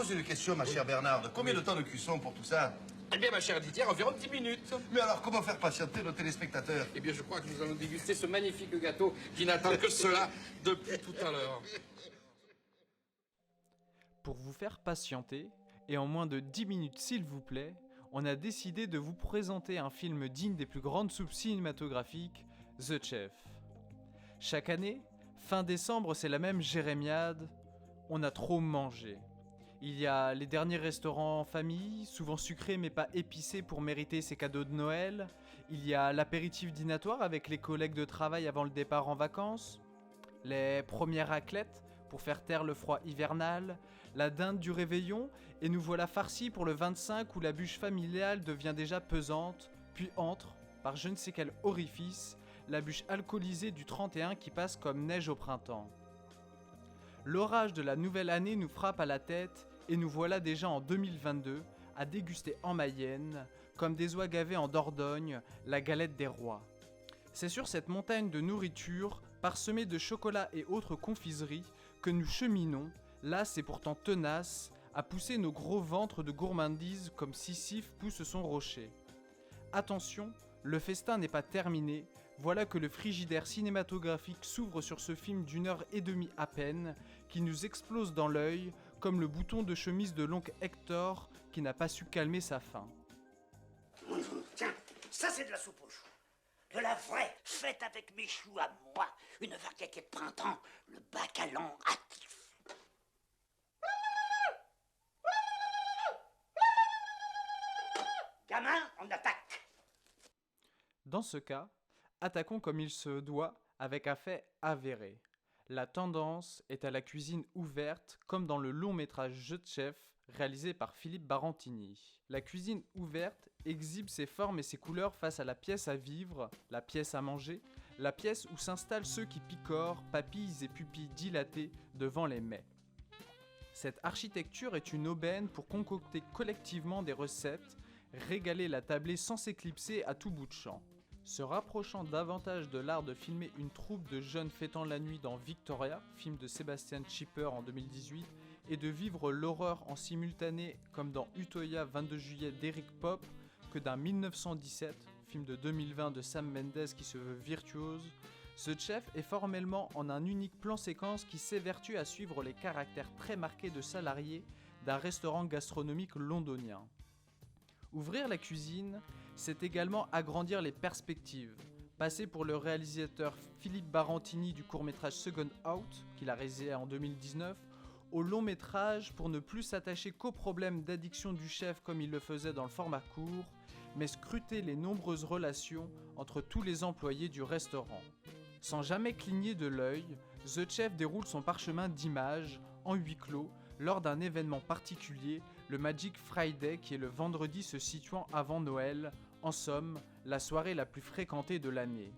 pose une question, ma chère Bernarde. Combien de temps de cuisson pour tout ça? Eh bien, ma chère Didier, environ 10 minutes. Mais alors, comment faire patienter nos téléspectateurs? Eh bien, je crois que nous allons déguster ce magnifique gâteau qui n'attend que cela depuis tout à l'heure. Pour vous faire patienter, et en moins de 10 minutes s'il vous plaît, on a décidé de vous présenter un film digne des plus grandes soupes cinématographiques, The Chef. Chaque année, fin décembre, c'est la même jérémiade, on a trop mangé. Il y a les derniers restaurants en famille, souvent sucrés mais pas épicés pour mériter ses cadeaux de Noël. Il y a l'apéritif dînatoire avec les collègues de travail avant le départ en vacances. Les premières raclettes pour faire taire le froid hivernal. La dinde du réveillon et nous voilà farcis pour le 25 où la bûche familiale devient déjà pesante. Puis entre, par je ne sais quel orifice, la bûche alcoolisée du 31 qui passe comme neige au printemps. L'orage de la nouvelle année nous frappe à la tête et nous voilà déjà en 2022 à déguster en Mayenne, comme des oies gavées en Dordogne, la galette des rois. C'est sur cette montagne de nourriture, parsemée de chocolat et autres confiseries, que nous cheminons, las et pourtant tenaces, à pousser nos gros ventres de gourmandise comme Sisyphe pousse son rocher. Attention, le festin n'est pas terminé, voilà que le frigidaire cinématographique s'ouvre sur ce film d'1h30 à peine, qui nous explose dans l'œil, comme le bouton de chemise de l'oncle Hector qui n'a pas su calmer sa faim. Tiens, ça c'est de la soupe aux choux. De la vraie, faite avec mes choux à moi. Une variété de printemps, le bacalan hâtif. Gamin, on attaque. Dans ce cas, attaquons comme il se doit avec un fait avéré. La tendance est à la cuisine ouverte comme dans le long métrage The Chef réalisé par Philippe Barantini. La cuisine ouverte exhibe ses formes et ses couleurs face à la pièce à vivre, la pièce à manger, la pièce où s'installent ceux qui picorent, papilles et pupilles dilatées devant les mets. Cette architecture est une aubaine pour concocter collectivement des recettes, régaler la tablée sans s'éclipser à tout bout de champ. Se rapprochant davantage de l'art de filmer une troupe de jeunes fêtant la nuit dans Victoria, film de Sebastian Schipper en 2018, et de vivre l'horreur en simultané comme dans Utoya 22 juillet d'Eric Pope, que d'un 1917, film de 2020 de Sam Mendes qui se veut virtuose, The Chef est formellement en un unique plan séquence qui s'évertue à suivre les caractères très marqués de salariés d'un restaurant gastronomique londonien. Ouvrir la cuisine, c'est également agrandir les perspectives. Passer pour le réalisateur Philippe Barantini du court-métrage Second Out, qu'il a réalisé en 2019, au long-métrage pour ne plus s'attacher qu'aux problèmes d'addiction du chef comme il le faisait dans le format court, mais scruter les nombreuses relations entre tous les employés du restaurant. Sans jamais cligner de l'œil, The Chef déroule son parchemin d'images, en huis clos, lors d'un événement particulier, le Magic Friday qui est le vendredi se situant avant Noël, en somme, la soirée la plus fréquentée de l'année.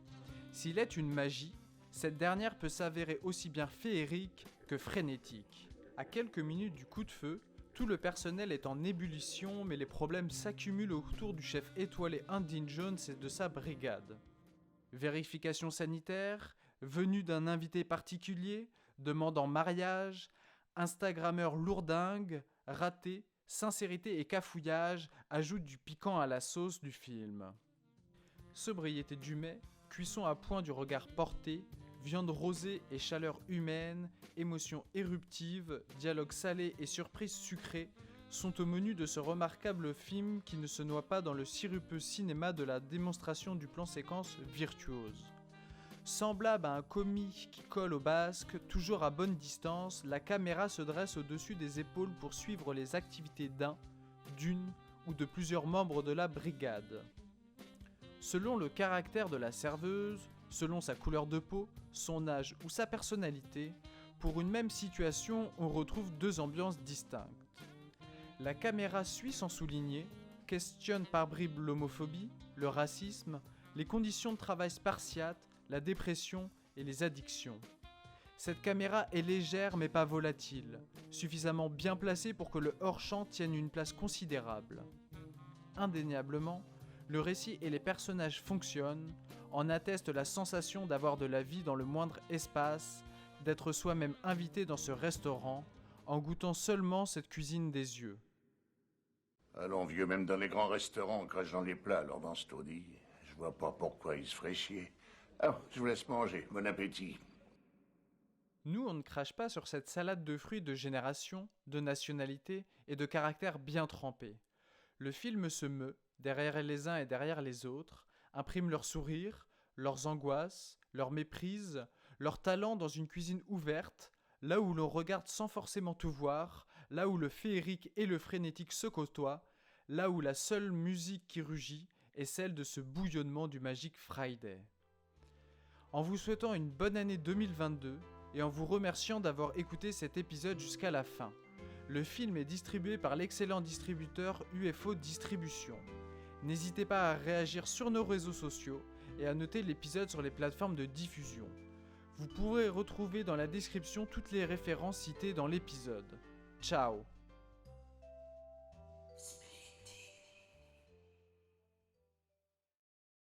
S'il est une magie, cette dernière peut s'avérer aussi bien féerique que frénétique. À quelques minutes du coup de feu, tout le personnel est en ébullition mais les problèmes s'accumulent autour du chef étoilé Indiana Jones et de sa brigade. Vérification sanitaire, venue d'un invité particulier, demande en mariage, Instagrammeur lourdingue, raté, sincérité et cafouillage ajoutent du piquant à la sauce du film. Sobriété du mets, cuisson à point du regard porté, viande rosée et chaleur humaine, émotions éruptives, dialogue salé et surprise sucrée sont au menu de ce remarquable film qui ne se noie pas dans le sirupeux cinéma de la démonstration du plan séquence virtuose. Semblable à un comique qui colle au basque, toujours à bonne distance, la caméra se dresse au-dessus des épaules pour suivre les activités d'un, d'une ou de plusieurs membres de la brigade. Selon le caractère de la serveuse, selon sa couleur de peau, son âge ou sa personnalité, pour une même situation, on retrouve deux ambiances distinctes. La caméra suit sans souligner, questionne par bribes l'homophobie, le racisme, les conditions de travail spartiates, la dépression et les addictions. Cette caméra est légère mais pas volatile, suffisamment bien placée pour que le hors-champ tienne une place considérable. Indéniablement, le récit et les personnages fonctionnent, en atteste la sensation d'avoir de la vie dans le moindre espace, d'être soi-même invité dans ce restaurant, en goûtant seulement cette cuisine des yeux. Allons, vieux, même dans les grands restaurants, on crache dans les plats, alors dans ce taudis, je vois pas pourquoi il se ferait chier. Alors, je vous laisse manger. Bon appétit. Nous, on ne crache pas sur cette salade de fruits de génération, de nationalité et de caractère bien trempé. Le film se meut, derrière les uns et derrière les autres, imprime leurs sourires, leurs angoisses, leurs méprises, leurs talents dans une cuisine ouverte, là où l'on regarde sans forcément tout voir, là où le féerique et le frénétique se côtoient, là où la seule musique qui rugit est celle de ce bouillonnement du magique Friday. En vous souhaitant une bonne année 2022 et en vous remerciant d'avoir écouté cet épisode jusqu'à la fin. Le film est distribué par l'excellent distributeur UFO Distribution. N'hésitez pas à réagir sur nos réseaux sociaux et à noter l'épisode sur les plateformes de diffusion. Vous pourrez retrouver dans la description toutes les références citées dans l'épisode. Ciao!